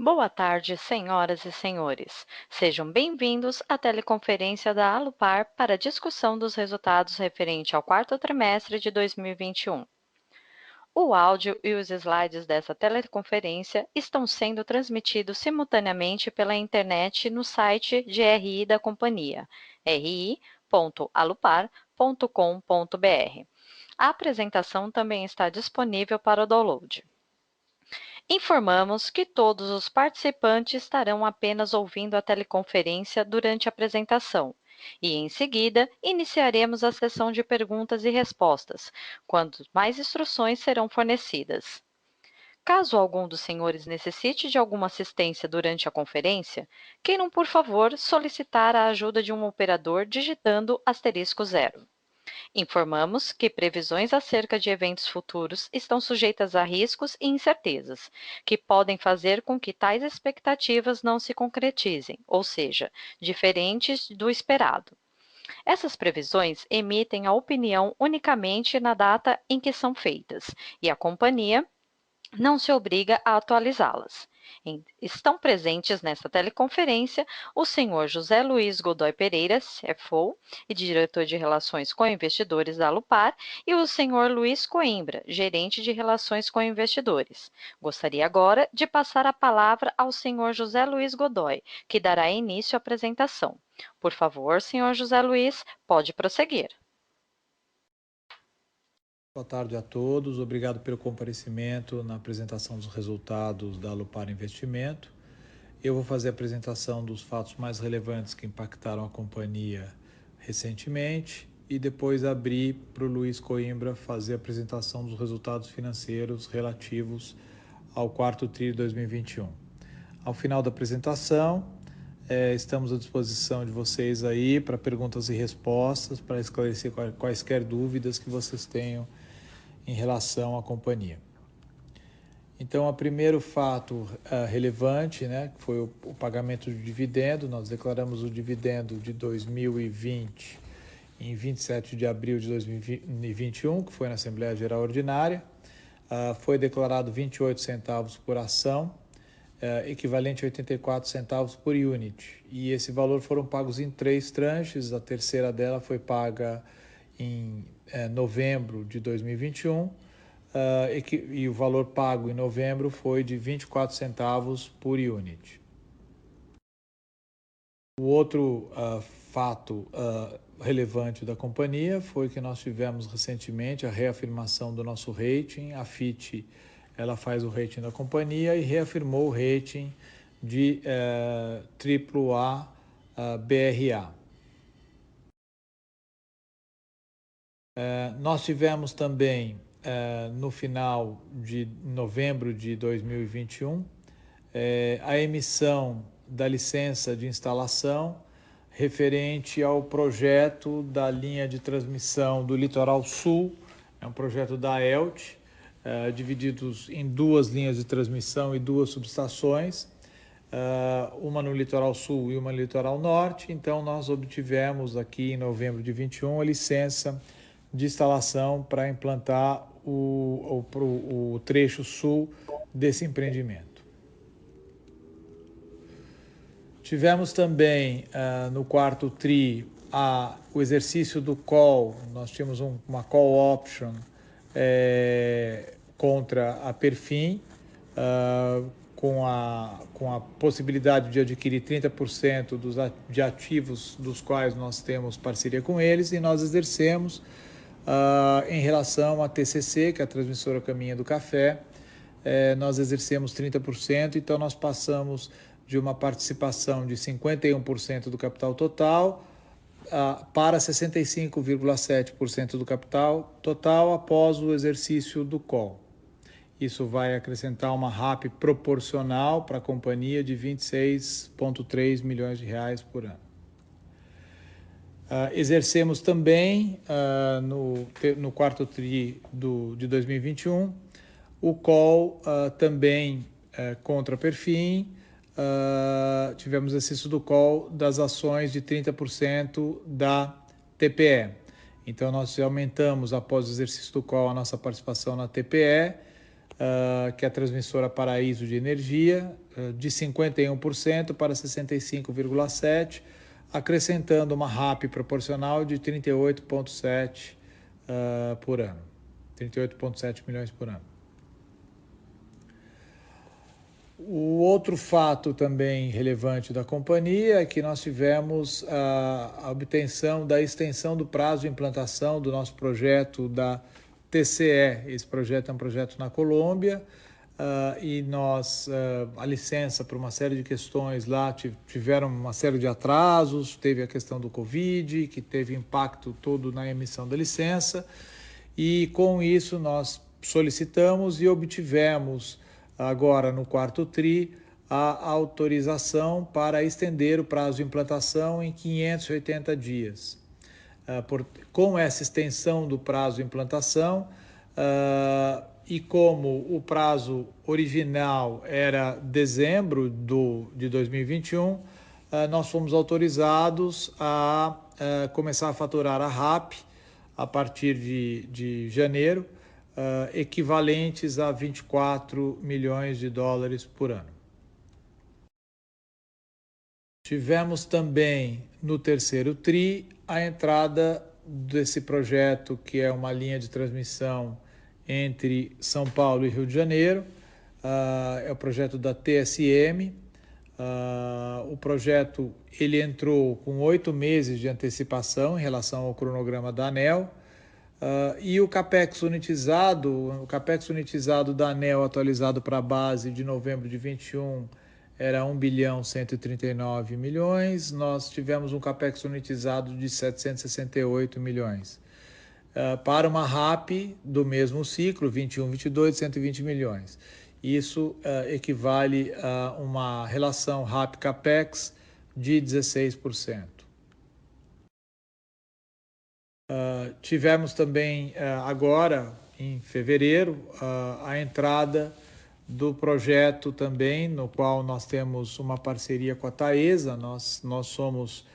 Boa tarde, senhoras e senhores. Sejam bem-vindos à teleconferência da Alupar para a discussão dos resultados referente ao quarto trimestre de 2021. O áudio e os slides dessa teleconferência estão sendo transmitidos simultaneamente pela internet no site de RI da companhia, ri.alupar.com.br. A apresentação também está disponível para o download. Informamos que todos os participantes estarão apenas ouvindo a teleconferência durante a apresentação e, em seguida, iniciaremos a sessão de perguntas e respostas, quando mais instruções serão fornecidas. Caso algum dos senhores necessite de alguma assistência durante a conferência, queiram, por favor, solicitar a ajuda de um operador digitando *0. Informamos que previsões acerca de eventos futuros estão sujeitas a riscos e incertezas, que podem fazer com que tais expectativas não se concretizem, ou seja, diferentes do esperado. Essas previsões emitem a opinião unicamente na data em que são feitas, e a companhia não se obriga a atualizá-las. Estão presentes nesta teleconferência o senhor José Luiz Godoy Pereira, CFO e diretor de Relações com Investidores da Alupar, e o senhor Luiz Coimbra, gerente de Relações com Investidores. Gostaria agora de passar a palavra ao senhor José Luiz Godoy, que dará início à apresentação. Por favor, senhor José Luiz, pode prosseguir. Boa tarde a todos, obrigado pelo comparecimento na apresentação dos resultados da Alupar Investimento. Eu vou fazer a apresentação dos fatos mais relevantes que impactaram a companhia recentemente e depois abrir para o Luiz Coimbra fazer a apresentação dos resultados financeiros relativos ao quarto tri de 2021. Ao final da apresentação, estamos à disposição de vocês aí para perguntas e respostas, para esclarecer quaisquer dúvidas que vocês tenham em relação à companhia. Então, o primeiro fato relevante, que foi o pagamento de dividendo. Nós declaramos o dividendo de 2020 em 27 de abril de 2021, que foi na Assembleia Geral Ordinária. Foi declarado 28 centavos por ação, equivalente a 84 centavos por unit. E esse valor foram pagos em 3 tranches. A terceira dela foi paga em novembro de 2021, e o valor pago em novembro foi de 24 centavos por unit. O outro fato relevante da companhia foi que nós tivemos recentemente a reafirmação do nosso rating. A Fitch, ela faz o rating da companhia e reafirmou o rating de AAA BRA. Nós tivemos também, no final de novembro de 2021, a emissão da licença de instalação referente ao projeto da linha de transmissão do Litoral Sul. É um projeto da ELTE, divididos em 2 linhas de transmissão e 2 subestações, uma no Litoral Sul e uma no Litoral Norte. Então, nós obtivemos aqui em novembro de 21 a licença de instalação para implantar o trecho sul desse empreendimento. Tivemos também no quarto TRI o exercício do call. Nós tínhamos uma call option contra a Perfin, com a possibilidade de adquirir 30% de ativos dos quais nós temos parceria com eles, e nós exercemos em relação à TCC, que é a Transmissora Caminha do Café. Nós exercemos 30%, então nós passamos de uma participação de 51% do capital total para 65,7% do capital total após o exercício do call. Isso vai acrescentar uma RAP proporcional para a companhia de 26,3 milhões de reais por ano. Exercemos também, no quarto TRI de 2021, o call também contra a Perfin. Tivemos exercício do call das ações de 30% da TPE. Então, nós aumentamos, após o exercício do call, a nossa participação na TPE que é a transmissora Paraíso de Energia, de 51% para 65,7%, acrescentando uma RAP proporcional de 38,7 por ano, 38,7 milhões por ano. O outro fato também relevante da companhia é que nós tivemos a obtenção da extensão do prazo de implantação do nosso projeto da TCE. Esse projeto é um projeto na Colômbia e nós, a licença por uma série de questões lá tiveram uma série de atrasos, teve a questão do Covid, que teve impacto todo na emissão da licença, e com isso nós solicitamos e obtivemos agora no quarto TRI a autorização para estender o prazo de implantação em 580 dias. Com essa extensão do prazo de implantação e como o prazo original era dezembro de 2021, nós fomos autorizados a começar a faturar a RAP a partir de janeiro, equivalentes a 24 milhões de dólares por ano. Tivemos também no terceiro TRI a entrada desse projeto, que é uma linha de transmissão entre São Paulo e Rio de Janeiro, é o projeto da TSM. O projeto ele entrou com 8 meses de antecipação em relação ao cronograma da ANEEL, e o capex unitizado da ANEEL atualizado para a base de novembro de 21 era 1 bilhão 139 milhões, nós tivemos um capex unitizado de 768 milhões. Para uma RAP do mesmo ciclo, 21-22, 120 milhões. Isso equivale a uma relação RAP-CAPEX de 16%. Tivemos também agora, em fevereiro, a entrada do projeto também, no qual nós temos uma parceria com a Taesa. Nós somos,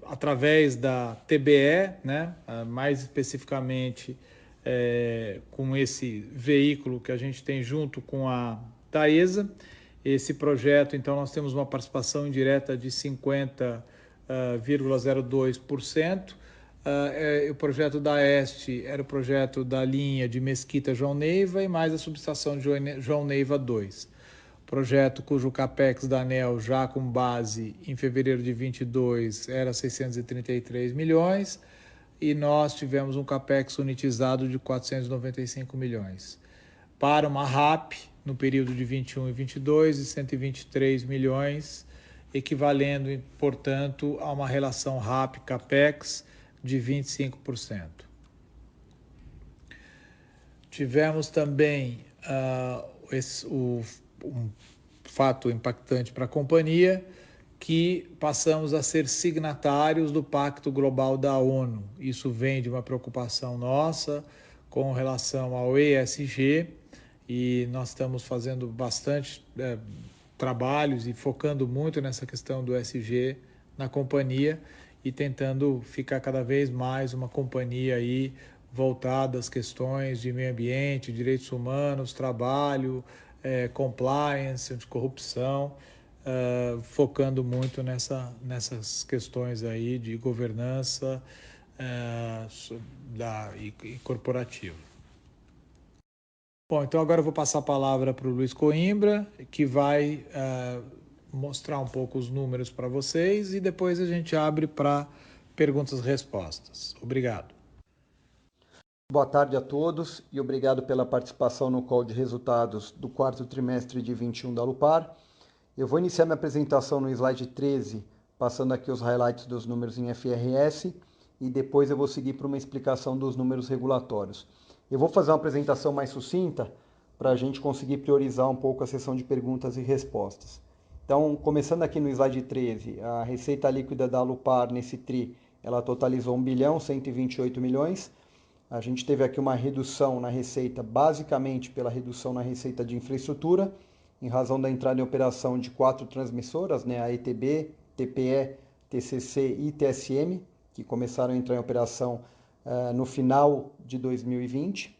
através da TBE, né, mais especificamente com esse veículo que a gente tem junto com a Taesa. Esse projeto, então, nós temos uma participação indireta de 50,02%. O projeto da Este era o projeto da linha de Mesquita João Neiva e mais a subestação de João Neiva 2. Projeto cujo capex da ANEEL, já com base em fevereiro de 22, era 633 milhões e nós tivemos um capex unitizado de 495 milhões. Para uma RAP, no período de 21 e 22, de 123 milhões, equivalendo, portanto, a uma relação RAP-CAPEX de 25%. Tivemos também um fato impactante para a companhia, que passamos a ser signatários do Pacto Global da ONU. Isso vem de uma preocupação nossa com relação ao ESG, e nós estamos fazendo bastante trabalhos e focando muito nessa questão do ESG na companhia e tentando ficar cada vez mais uma companhia aí voltada às questões de meio ambiente, direitos humanos, trabalho, compliance, anticorrupção, focando muito nessas questões aí de governança e corporativa. Bom, então agora eu vou passar a palavra para o Luiz Coimbra, que vai mostrar um pouco os números para vocês e depois a gente abre para perguntas e respostas. Obrigado. Boa tarde a todos e obrigado pela participação no call de resultados do quarto trimestre de 21 da Alupar. Eu vou iniciar minha apresentação no slide 13, passando aqui os highlights dos números em FRS e depois eu vou seguir para uma explicação dos números regulatórios. Eu vou fazer uma apresentação mais sucinta para a gente conseguir priorizar um pouco a sessão de perguntas e respostas. Então, começando aqui no slide 13, a receita líquida da Alupar nesse TRI, ela totalizou 1 bilhão 128 milhões. A gente teve aqui uma redução na receita, basicamente pela redução na receita de infraestrutura, em razão da entrada em operação de 4 transmissoras, né, a ETB, TPE, TCC e TSM, que começaram a entrar em operação no final de 2020.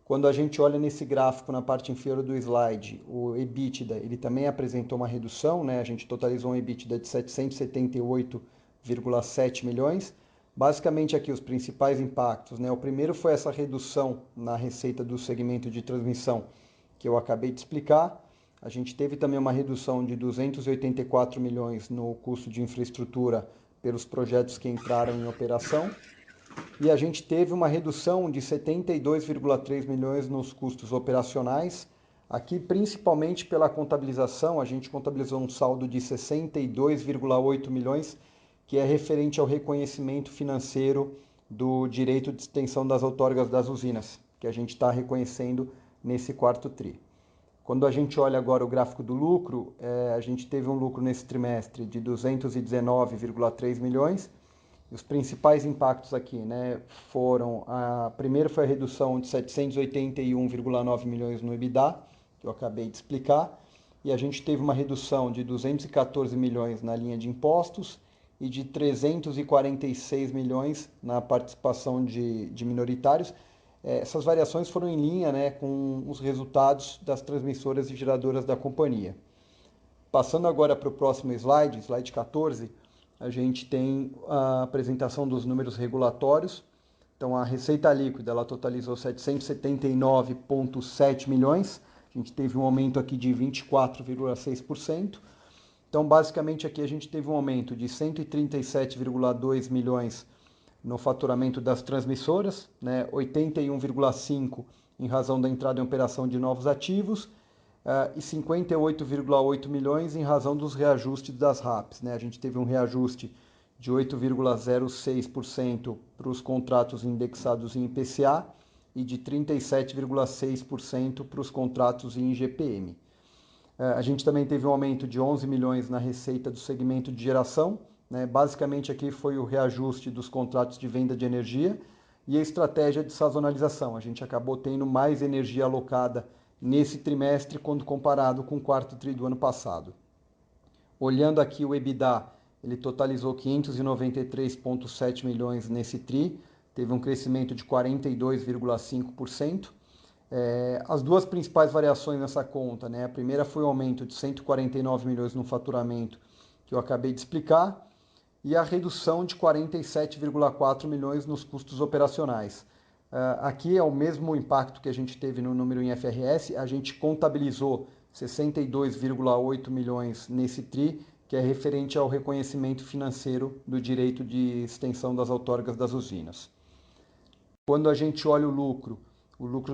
Quando a gente olha nesse gráfico na parte inferior do slide, o EBITDA, ele também apresentou uma redução, né? A gente totalizou um EBITDA de 778,7 milhões. Basicamente aqui os principais impactos, né? O primeiro foi essa redução na receita do segmento de transmissão que eu acabei de explicar. A gente teve também uma redução de 284 milhões no custo de infraestrutura pelos projetos que entraram em operação. E a gente teve uma redução de 72,3 milhões nos custos operacionais. Aqui, principalmente pela contabilização, a gente contabilizou um saldo de 62,8 milhões, que é referente ao reconhecimento financeiro do direito de extensão das outorgas das usinas, que a gente está reconhecendo nesse quarto TRI. Quando a gente olha agora o gráfico do lucro, a gente teve um lucro nesse trimestre de 219,3 milhões. Os principais impactos aqui, né, primeiro foi a redução de 781,9 milhões no EBITDA, que eu acabei de explicar, e a gente teve uma redução de 214 milhões na linha de impostos e de 346 milhões na participação de minoritários. Essas variações foram em linha, né, com os resultados das transmissoras e geradoras da companhia. Passando agora para o próximo slide, slide 14, a gente tem a apresentação dos números regulatórios. Então, a receita líquida ela totalizou 779,7 milhões. A gente teve um aumento aqui de 24,6%. Então, basicamente, aqui a gente teve um aumento de 137,2 milhões no faturamento das transmissoras, né? 81,5 em razão da entrada em operação de novos ativos, e 58,8 milhões em razão dos reajustes das RAPs. Né? A gente teve um reajuste de 8,06% para os contratos indexados em IPCA e de 37,6% para os contratos em IGPM. A gente também teve um aumento de 11 milhões na receita do segmento de geração. Né? Basicamente aqui foi o reajuste dos contratos de venda de energia e a estratégia de sazonalização. A gente acabou tendo mais energia alocada nesse trimestre quando comparado com o quarto TRI do ano passado. Olhando aqui o EBITDA, ele totalizou 593,7 milhões nesse TRI, teve um crescimento de 42,5%. As duas principais variações nessa conta, né? A primeira foi o aumento de 149 milhões no faturamento, que eu acabei de explicar, e a redução de 47,4 milhões nos custos operacionais. Aqui é o mesmo impacto que a gente teve no número em FRS, a gente contabilizou 62,8 milhões nesse TRI, que é referente ao reconhecimento financeiro do direito de extensão das outorgas das usinas. Quando a gente olha o lucro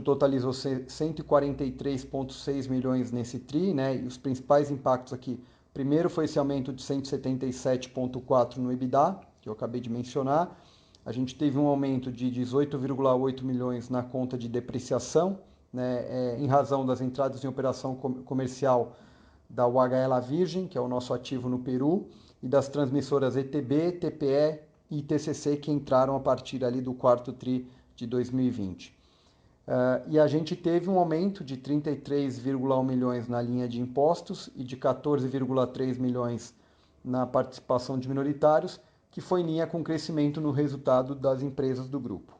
totalizou 143,6 milhões nesse TRI, né? E os principais impactos aqui, primeiro foi esse aumento de 177,4 no EBITDA, que eu acabei de mencionar. A gente teve um aumento de 18,8 milhões na conta de depreciação, né, em razão das entradas em operação comercial da UHL Virgem, que é o nosso ativo no Peru, e das transmissoras ETB, TPE e TCC, que entraram a partir ali do quarto TRI de 2020. E a gente teve um aumento de 33,1 milhões na linha de impostos e de 14,3 milhões na participação de minoritários, que foi em linha com o crescimento no resultado das empresas do grupo.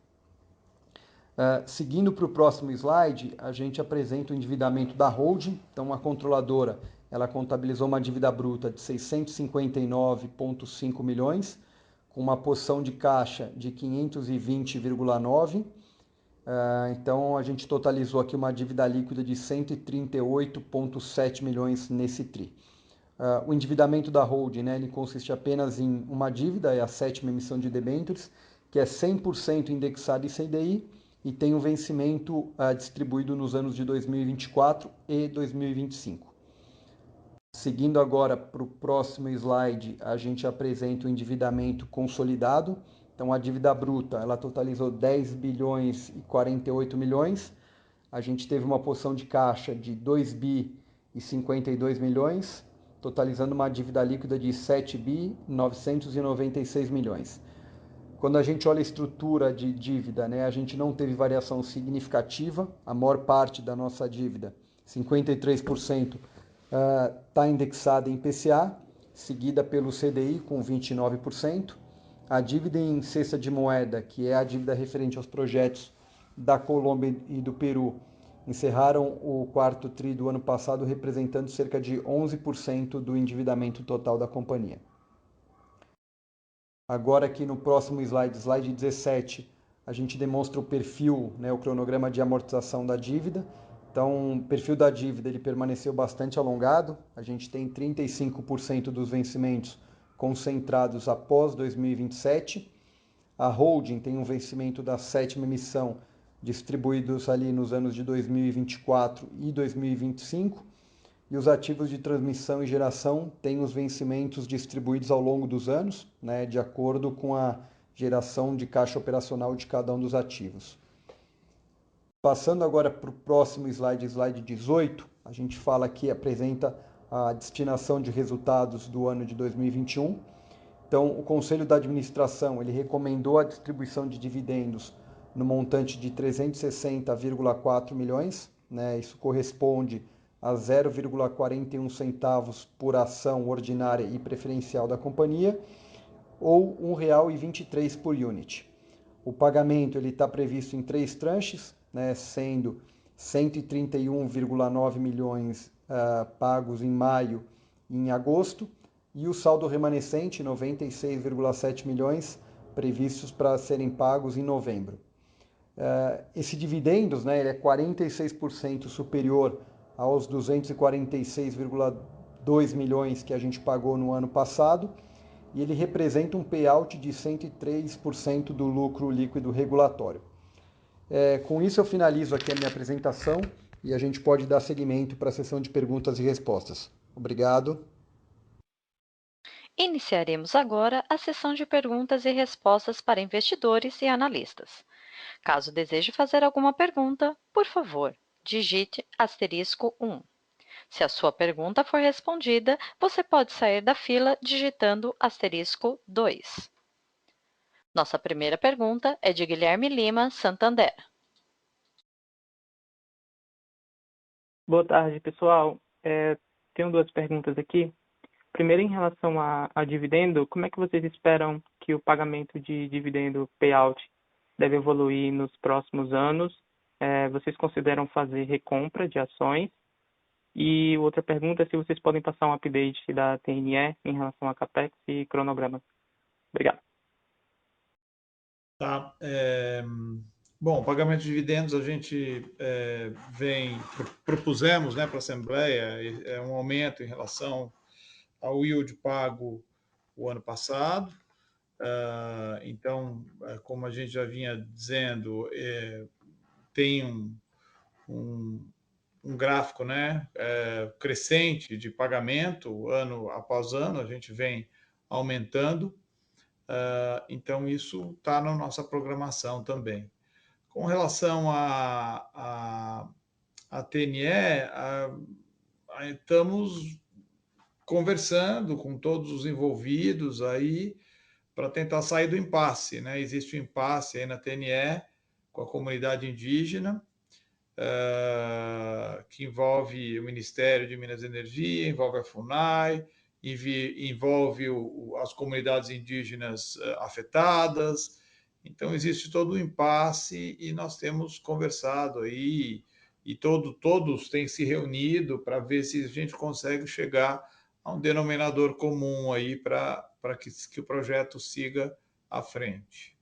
Seguindo para o próximo slide, a gente apresenta o endividamento da holding. Então, a controladora ela contabilizou uma dívida bruta de 659,5 milhões, com uma posição de caixa de 520,9. Então, a gente totalizou aqui uma dívida líquida de 138,7 milhões nesse TRI. O endividamento da holding, né, ele consiste apenas em uma dívida, é a 7ª emissão de debêntures, que é 100% indexada em CDI e tem um vencimento distribuído nos anos de 2024 e 2025. Seguindo agora para o próximo slide, a gente apresenta o endividamento consolidado. Então, a dívida bruta ela totalizou 10 bilhões e 48 milhões. A gente teve uma posição de caixa de 2 bi e 52 milhões, totalizando uma dívida líquida de 7 bi 996 milhões. Quando a gente olha a estrutura de dívida, né, a gente não teve variação significativa. A maior parte da nossa dívida, 53%, está indexada em IPCA, seguida pelo CDI com 29%. A dívida em cesta de moeda, que é a dívida referente aos projetos da Colômbia e do Peru encerraram o quarto tri do ano passado representando cerca de 11% do endividamento total da companhia. Agora aqui no próximo slide, slide 17, a gente demonstra o perfil, né, o cronograma de amortização da dívida. Então, o perfil da dívida ele permaneceu bastante alongado. A gente tem 35% dos vencimentos concentrados após 2027. A holding tem um vencimento da sétima emissão distribuídos ali nos anos de 2024 e 2025. E os ativos de transmissão e geração têm os vencimentos distribuídos ao longo dos anos, né, de acordo com a geração de caixa operacional de cada um dos ativos. Passando agora para o próximo slide, slide 18, a gente fala aqui, apresenta a destinação de resultados do ano de 2021. Então, o Conselho da Administração ele recomendou a distribuição de dividendos no montante de 360,4 milhões, né? Isso corresponde a 0,41 centavos por ação ordinária e preferencial da companhia, ou R$ 1,23 por unit. O pagamento está previsto em 3 tranches, né, sendo 131,9 milhões pagos em maio e em agosto, e o saldo remanescente, 96,7 milhões, previstos para serem pagos em novembro. Esse dividendos, né, ele é 46% superior aos 246,2 milhões que a gente pagou no ano passado, e ele representa um payout de 103% do lucro líquido regulatório. Com isso eu finalizo aqui a minha apresentação e a gente pode dar seguimento para a sessão de perguntas e respostas. Obrigado. Iniciaremos agora a sessão de perguntas e respostas para investidores e analistas. Caso deseje fazer alguma pergunta, por favor, digite *1. Se a sua pergunta for respondida, você pode sair da fila digitando *2. Nossa primeira pergunta é de Guilherme Lima, Santander. Boa tarde, pessoal. Tenho duas perguntas aqui. Primeiro, em relação a dividendo, como é que vocês esperam que o pagamento de dividendo payout deve evoluir nos próximos anos? Vocês consideram fazer recompra de ações? E outra pergunta é se vocês podem passar um update da TNE em relação a CAPEX e cronograma. Obrigado. Tá. Bom, pagamento de dividendos a gente propusemos, né, para a Assembleia um aumento em relação ao yield pago o ano passado. Então, como a gente já vinha dizendo, tem um gráfico, né, crescente de pagamento ano após ano, a gente vem aumentando. Então, isso está na nossa programação também. Com relação à TNE, estamos conversando com todos os envolvidos aí para tentar sair do impasse, né? Existe um impasse aí na TNE com a comunidade indígena, que envolve o Ministério de Minas e Energia, envolve a FUNAI, envolve as comunidades indígenas afetadas. Então, existe todo um impasse e nós temos conversado aí e todos têm se reunido para ver se a gente consegue chegar a um denominador comum aí para que o projeto siga à frente.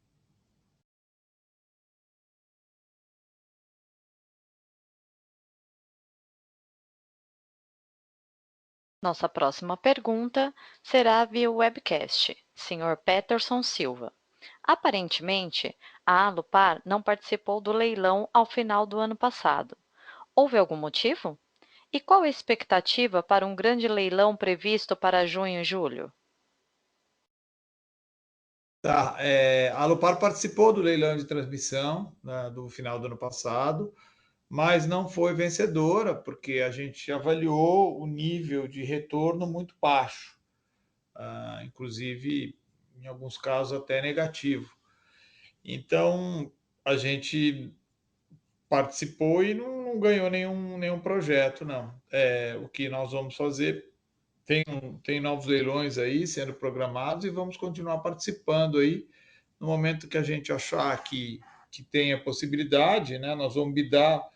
Nossa próxima pergunta será via webcast, Sr. Peterson Silva. Aparentemente, a Alupar não participou do leilão ao final do ano passado. Houve algum motivo? E qual a expectativa para um grande leilão previsto para junho e julho? Tá, a Alupar participou do leilão de transmissão, né, do final do ano passado, mas não foi vencedora, porque a gente avaliou o nível de retorno muito baixo, inclusive, em alguns casos, até negativo. Então, a gente participou e não ganhou nenhum projeto, não. O que nós vamos fazer, tem novos leilões aí sendo programados e vamos continuar participando aí. No momento que a gente achar que que tenha possibilidade, né? Nós vamos bidar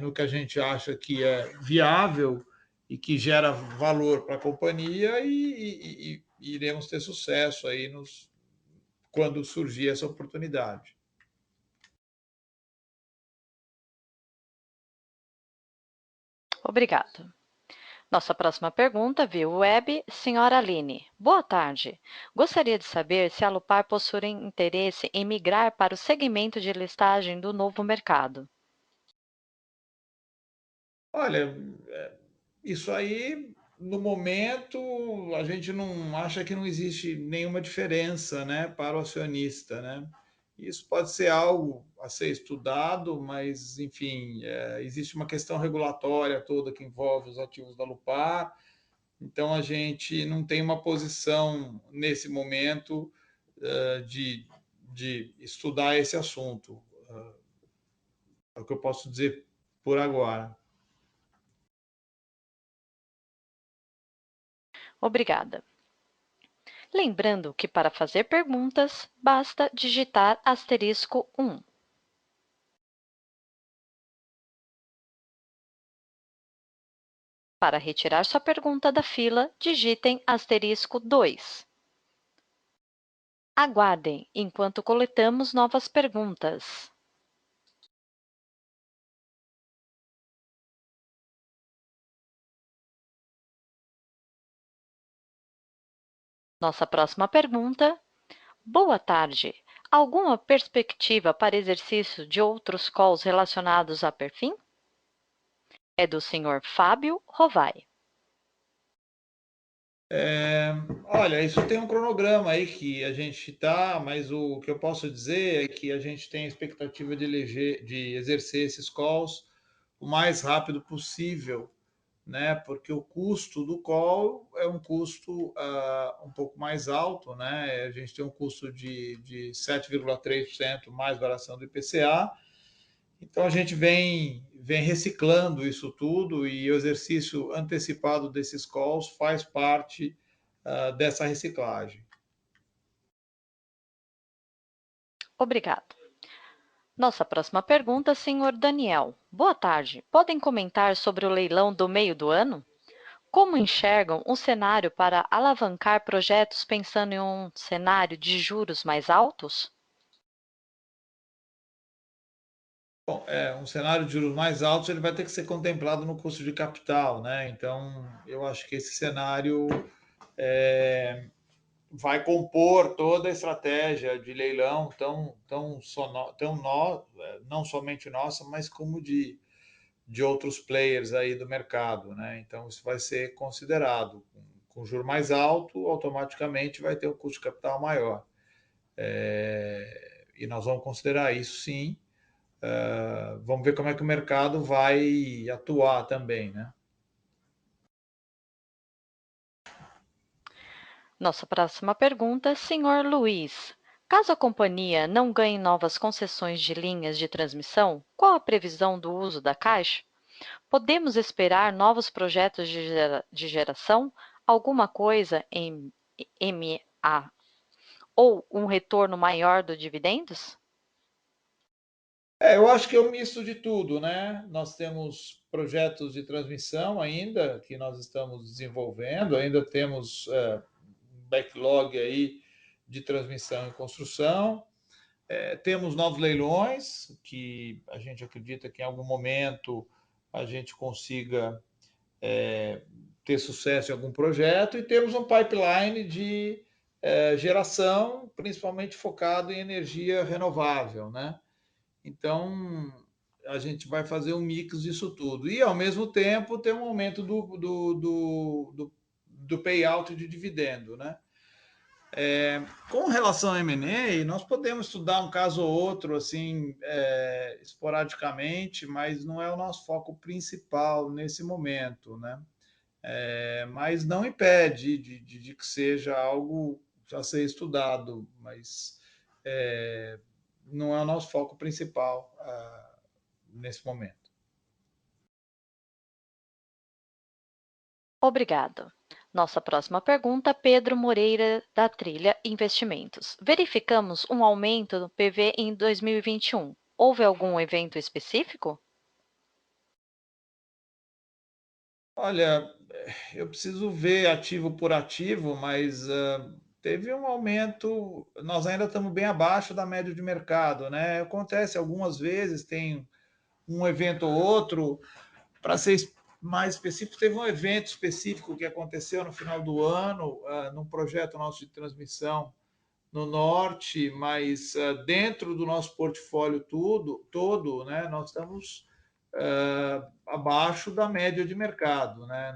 no que a gente acha que é viável e que gera valor para a companhia e iremos ter sucesso aí quando surgir essa oportunidade. Obrigada. Nossa próxima pergunta via web, senhora Aline. Boa tarde. Gostaria de saber se a Alupar possui interesse em migrar para o segmento de listagem do novo mercado. Olha, isso aí, no momento, a gente não acha que não existe nenhuma diferença, né, para o acionista, né? Isso pode ser algo a ser estudado, mas, enfim, existe uma questão regulatória toda que envolve os ativos da Lupar, então a gente não tem uma posição nesse momento de estudar esse assunto. É o que eu posso dizer por agora. Obrigada. Lembrando que para fazer perguntas, basta digitar *1. Para retirar sua pergunta da fila, digitem *2. Aguardem enquanto coletamos novas perguntas. Nossa próxima pergunta. Boa tarde. Alguma perspectiva para exercício de outros calls relacionados a perfil? É do senhor Fábio Rovai. Olha, isso tem um cronograma aí que a gente está, mas o que eu posso dizer é que a gente tem a expectativa de exercer esses calls o mais rápido possível, né? Porque o custo do call é um custo um pouco mais alto, né? A gente tem um custo de 7,3% mais variação do IPCA. Então a gente vem reciclando isso tudo e o exercício antecipado desses calls faz parte dessa reciclagem. Obrigado. Nossa próxima pergunta, senhor Daniel. Boa tarde. Podem comentar sobre o leilão do meio do ano? Como enxergam um cenário para alavancar projetos pensando em um cenário de juros mais altos? Bom, um cenário de juros mais altos ele vai ter que ser contemplado no custo de capital, né? Então, eu acho que esse cenário vai compor toda a estratégia de leilão, não somente nossa, mas como de outros players aí do mercado, né? Então, isso vai ser considerado. Com juro mais alto, automaticamente vai ter um custo de capital maior. E nós vamos considerar isso sim. Vamos ver como é que o mercado vai atuar também, né? Nossa próxima pergunta, senhor Luiz. Caso a companhia não ganhe novas concessões de linhas de transmissão, qual a previsão do uso da Caixa? Podemos esperar novos projetos de geração, alguma coisa em MA ou um retorno maior dos dividendos? Eu acho que é um misto de tudo, né? Nós temos projetos de transmissão ainda que nós estamos desenvolvendo, ainda temos um backlog aí de transmissão e construção. Temos novos leilões que a gente acredita que em algum momento a gente consiga ter sucesso em algum projeto e temos um pipeline de geração, principalmente focado em energia renovável, né? Então, a gente vai fazer um mix disso tudo. E, ao mesmo tempo, ter um aumento do payout de dividendo, né? Com relação a M&A, nós podemos estudar um caso ou outro, assim, esporadicamente, mas não é o nosso foco principal nesse momento, né? Mas não impede de que seja algo a ser estudado, mas não é o nosso foco principal nesse momento. Obrigado. Nossa próxima pergunta, Pedro Moreira, da Trilha Investimentos. Verificamos um aumento no PV em 2021. Houve algum evento específico? Olha, eu preciso ver ativo por ativo, mas teve um aumento. Nós ainda estamos bem abaixo da média de mercado, né? Acontece algumas vezes, tem um evento ou outro. Para ser mais específico, teve um evento específico que aconteceu no final do ano, num projeto nosso de transmissão no norte, mas dentro do nosso portfólio todo, né, nós estamos abaixo da média de mercado, né?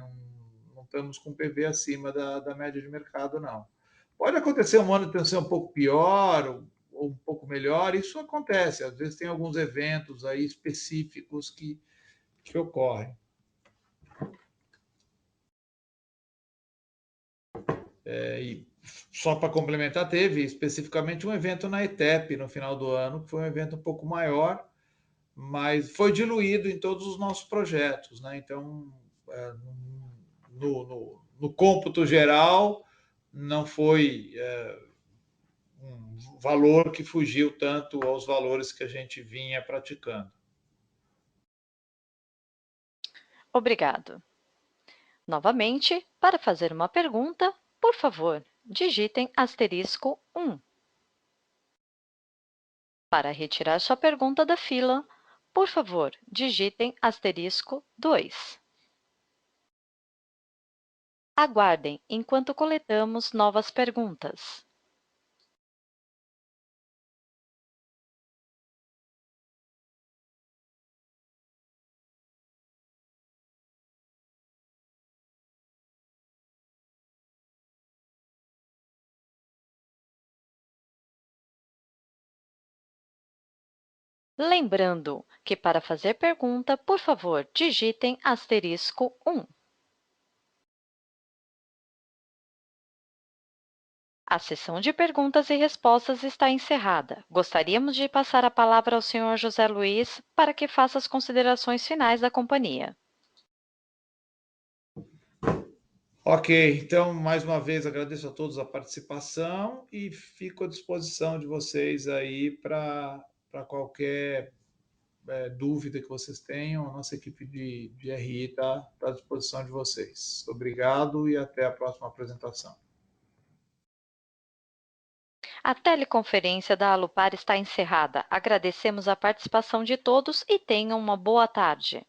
Não estamos com PV acima da média de mercado, não. Pode acontecer um ano ter ser um pouco pior ou um pouco melhor, isso acontece. Às vezes tem alguns eventos aí específicos que ocorrem. E só para complementar, teve especificamente um evento na ETEP no final do ano, que foi um evento um pouco maior, mas foi diluído em todos os nossos projetos, né? Então, no cômputo geral, não foi um valor que fugiu tanto aos valores que a gente vinha praticando. Obrigado. Novamente, para fazer uma pergunta, por favor, digitem asterisco 1. Para retirar sua pergunta da fila, por favor, digitem asterisco 2. Aguardem enquanto coletamos novas perguntas. Lembrando que para fazer pergunta, por favor, digitem asterisco 1. A sessão de perguntas e respostas está encerrada. Gostaríamos de passar a palavra ao senhor José Luiz para que faça as considerações finais da companhia. Ok, então, mais uma vez, agradeço a todos a participação e fico à disposição de vocês aí para qualquer dúvida que vocês tenham. A nossa equipe de RI está à disposição de vocês. Obrigado e até a próxima apresentação. A teleconferência da Alupar está encerrada. Agradecemos a participação de todos e tenham uma boa tarde.